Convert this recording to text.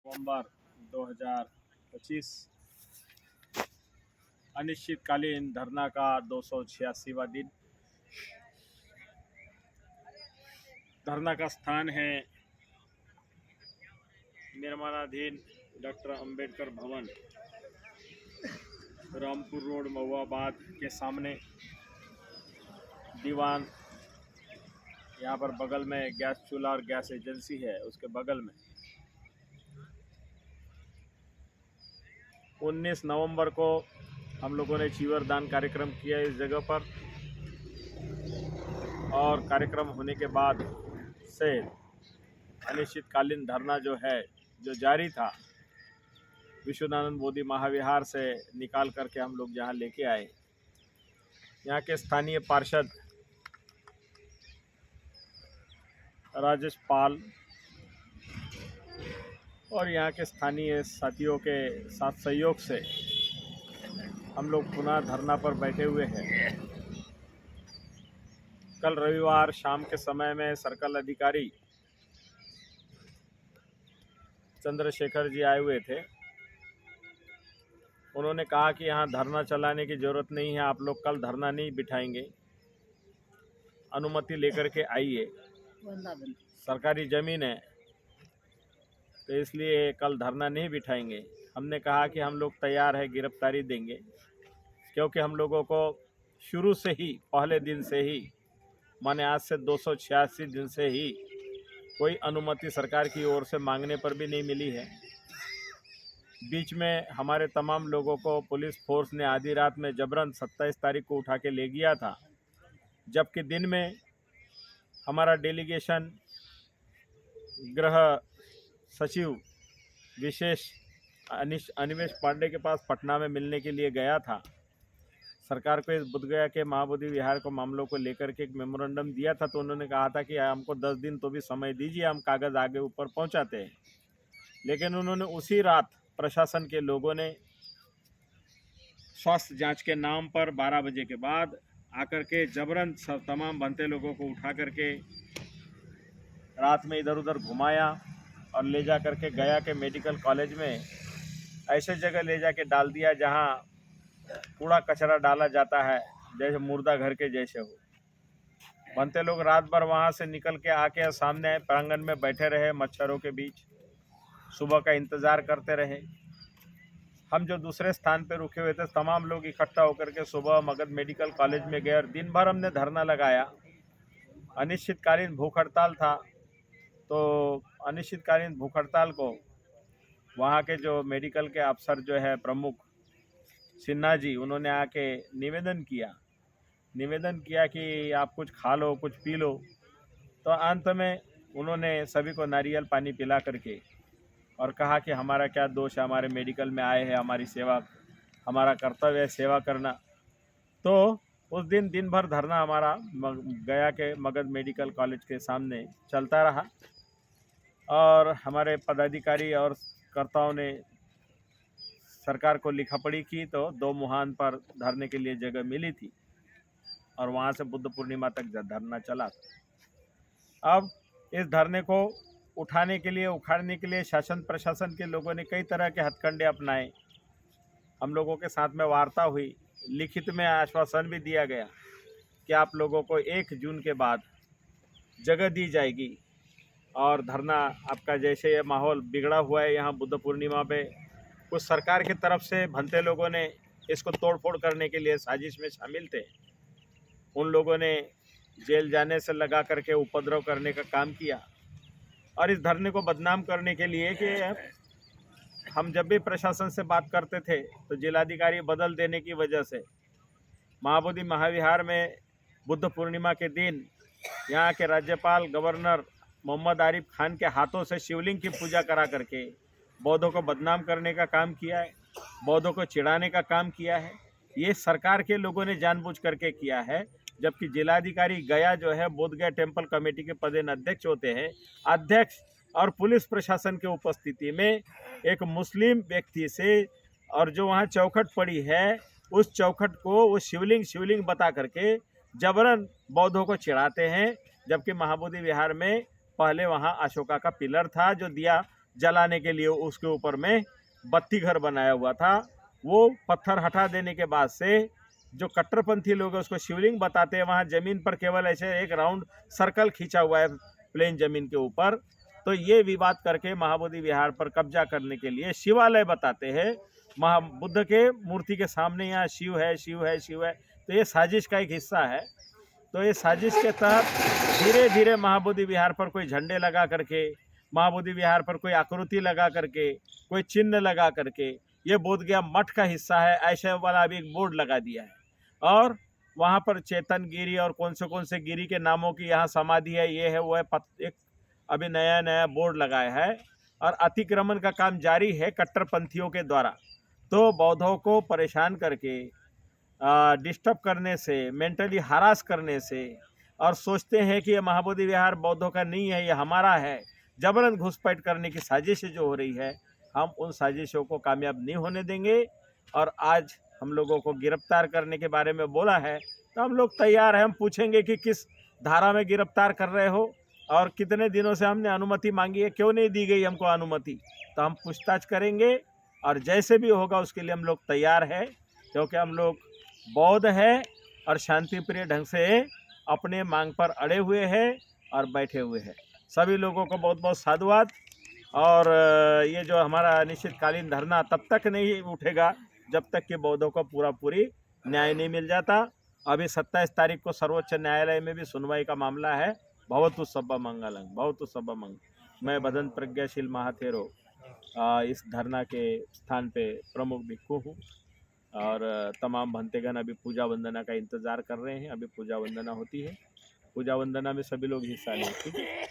नवंबर 2025 अनिश्चितकालीन धरना का 286वां दिन। धरना का स्थान है निर्माणाधीन डॉक्टर अंबेडकर भवन, रामपुर रोड, महुआबाद के सामने। दीवान यहाँ पर बगल में गैस चूल्हा और गैस एजेंसी है, उसके बगल में। 19 नवंबर को हम लोगों ने चीवर दान कार्यक्रम किया इस जगह पर, और कार्यक्रम होने के बाद से अनिश्चितकालीन धरना जो जारी था, विश्वनानंद बोधि महाविहार से निकाल करके हम लोग यहाँ लेके आए। यहाँ के स्थानीय पार्षद राजेश पाल और यहाँ के स्थानीय साथियों के साथ सहयोग से हम लोग पुनः धरना पर बैठे हुए हैं। कल रविवार शाम के समय में सर्कल अधिकारी चंद्रशेखर जी आए हुए थे। उन्होंने कहा कि यहाँ धरना चलाने की ज़रूरत नहीं है, आप लोग कल धरना नहीं बिठाएंगे, अनुमति लेकर के आइए, सरकारी ज़मीन है तो इसलिए कल धरना नहीं बिठाएंगे। हमने कहा कि हम लोग तैयार है, गिरफ्तारी देंगे, क्योंकि हम लोगों को शुरू से ही, पहले दिन से ही, माने आज से 286 दिन से ही कोई अनुमति सरकार की ओर से मांगने पर भी नहीं मिली है। बीच में हमारे तमाम लोगों को पुलिस फोर्स ने आधी रात में जबरन 27 तारीख को उठा के ले गया था, जबकि दिन में हमारा डेलीगेशन गृह सचिव विशेष अनिमेष पांडे के पास पटना में मिलने के लिए गया था। सरकार को इस बुद्धगया के महाबोधि विहार को मामलों को लेकर के एक मेमोरेंडम दिया था, तो उन्होंने कहा था कि हमको 10 दिन तो भी समय दीजिए, हम कागज़ आगे ऊपर पहुंचाते हैं। लेकिन उन्होंने उसी रात प्रशासन के लोगों ने स्वास्थ्य जांच के नाम पर 12 बजे के बाद आकर के जबरन तमाम बनते लोगों को उठा करके रात में इधर उधर घुमाया और ले जा करके गया के मेडिकल कॉलेज में ऐसे जगह ले जाके डाल दिया जहां कूड़ा कचरा डाला जाता है, जैसे मुर्दा घर के जैसे हो। बनते लोग रात भर वहां से निकल के आके सामने प्रांगण में बैठे रहे, मच्छरों के बीच सुबह का इंतज़ार करते रहे। हम जो दूसरे स्थान पे रुके हुए थे, तमाम लोग इकट्ठा होकर के सुबह मगध मेडिकल कॉलेज में गए और दिन भर हमने धरना लगाया। अनिश्चितकालीन भूख हड़ताल था, तो अनिश्चितकालीन भूख हड़ताल को वहाँ के जो मेडिकल के अफसर जो है प्रमुख सिन्हा जी, उन्होंने आके निवेदन किया कि आप कुछ खा लो, कुछ पी लो। तो अंत में उन्होंने सभी को नारियल पानी पिला करके और कहा कि हमारा क्या दोष है, हमारे मेडिकल में आए हैं, हमारी सेवा, हमारा कर्तव्य है सेवा करना। तो उस दिन भर धरना हमारा गया के मगध मेडिकल कॉलेज के सामने चलता रहा और हमारे पदाधिकारी और कर्ताओं ने सरकार को लिखापड़ी की, तो 2 मुहान पर धरने के लिए जगह मिली थी और वहाँ से बुद्ध पूर्णिमा तक धरना चला। अब इस धरने को उठाने के लिए, उखाड़ने के लिए शासन प्रशासन के लोगों ने कई तरह के हथकंडे अपनाए। हम लोगों के साथ में वार्ता हुई, लिखित में आश्वासन भी दिया गया कि आप लोगों को 1 जून के बाद जगह दी जाएगी और धरना आपका, जैसे ये माहौल बिगड़ा हुआ है यहाँ बुद्ध पूर्णिमा पे, कुछ सरकार की तरफ से भंते लोगों ने इसको तोड़फोड़ करने के लिए साजिश में शामिल थे। उन लोगों ने जेल जाने से लगा करके उपद्रव करने का काम किया और इस धरने को बदनाम करने के लिए कि हम जब भी प्रशासन से बात करते थे तो जिलाधिकारी बदल देने की वजह से महाबोधि महाविहार में बुद्ध पूर्णिमा के दिन यहाँ के राज्यपाल गवर्नर मोहम्मद आरिफ खान के हाथों से शिवलिंग की पूजा करा करके बौद्धों को बदनाम करने का काम किया है, बौद्धों को चिढ़ाने का काम किया है। ये सरकार के लोगों ने जानबूझ करके किया है, जबकि जिलाधिकारी गया जो है बोधगया टेम्पल कमेटी के पदेन अध्यक्ष होते हैं। अध्यक्ष और पुलिस प्रशासन के उपस्थिति में एक मुस्लिम व्यक्ति से, और जो वहाँ चौखट पड़ी है उस चौखट को वो शिवलिंग बता करके जबरन बौद्धों को चिढ़ाते हैं, जबकि महाबोधि विहार में पहले वहाँ अशोका का पिलर था जो दिया जलाने के लिए उसके ऊपर में बत्ती घर बनाया हुआ था। वो पत्थर हटा देने के बाद से जो कट्टरपंथी लोग हैं उसको शिवलिंग बताते हैं। वहाँ ज़मीन पर केवल ऐसे एक राउंड सर्कल खींचा हुआ है प्लेन ज़मीन के ऊपर। तो ये विवाद करके महाबोधि विहार पर कब्जा करने के लिए शिवालय बताते हैं। बुद्ध के मूर्ति के सामने यहाँ शिव है, शिव है, शिव है। तो ये साजिश का एक हिस्सा है। तो ये साजिश के तहत धीरे धीरे महाबोधि विहार पर कोई झंडे लगा करके, महाबोधि विहार पर कोई आकृति लगा करके, कोई चिन्ह लगा करके, ये बोध गया मठ का हिस्सा है ऐसे वाला भी एक बोर्ड लगा दिया है। और वहाँ पर चेतन गिरी और कौन से गिरी के नामों की यहाँ समाधि है, ये है वो है, एक अभी नया नया बोर्ड लगाया है। और अतिक्रमण का काम जारी है कट्टरपंथियों के द्वारा। तो बौद्धों को परेशान करके, डिस्टर्ब करने से, मेंटली हरास करने से, और सोचते हैं कि ये महाबोधि विहार बौद्धों का नहीं है, ये हमारा है, जबरन घुसपैठ करने की साजिश जो हो रही है, हम उन साजिशों को कामयाब नहीं होने देंगे। और आज हम लोगों को गिरफ्तार करने के बारे में बोला है तो हम लोग तैयार हैं। हम पूछेंगे कि किस धारा में गिरफ्तार कर रहे हो और कितने दिनों से हमने अनुमति मांगी है, क्यों नहीं दी गई हमको अनुमति। तो हम पूछताछ करेंगे और जैसे भी होगा उसके लिए हम लोग तैयार हैं, क्योंकि हम लोग बौद्ध है और शांतिप्रिय ढंग से अपने मांग पर अड़े हुए हैं और बैठे हुए हैं। सभी लोगों को बहुत बहुत साधुवाद। और ये जो हमारा अनिश्चितकालीन धरना तब तक नहीं उठेगा जब तक कि बौद्धों को पूरी न्याय नहीं मिल जाता। अभी 27 तारीख को सर्वोच्च न्यायालय में भी सुनवाई का मामला है। भवतु सब्बा मंगलम, भवतु सब्बा मंगल। मैं बदन प्रज्ञाशील महाथेरो इस धरना के स्थान पे प्रमुख भिक्खु हूँ। और तमाम भंतेगण अभी पूजा वंदना का इंतज़ार कर रहे हैं। अभी पूजा वंदना होती है। पूजा वंदना में सभी लोग हिस्सा लें, ठीक है।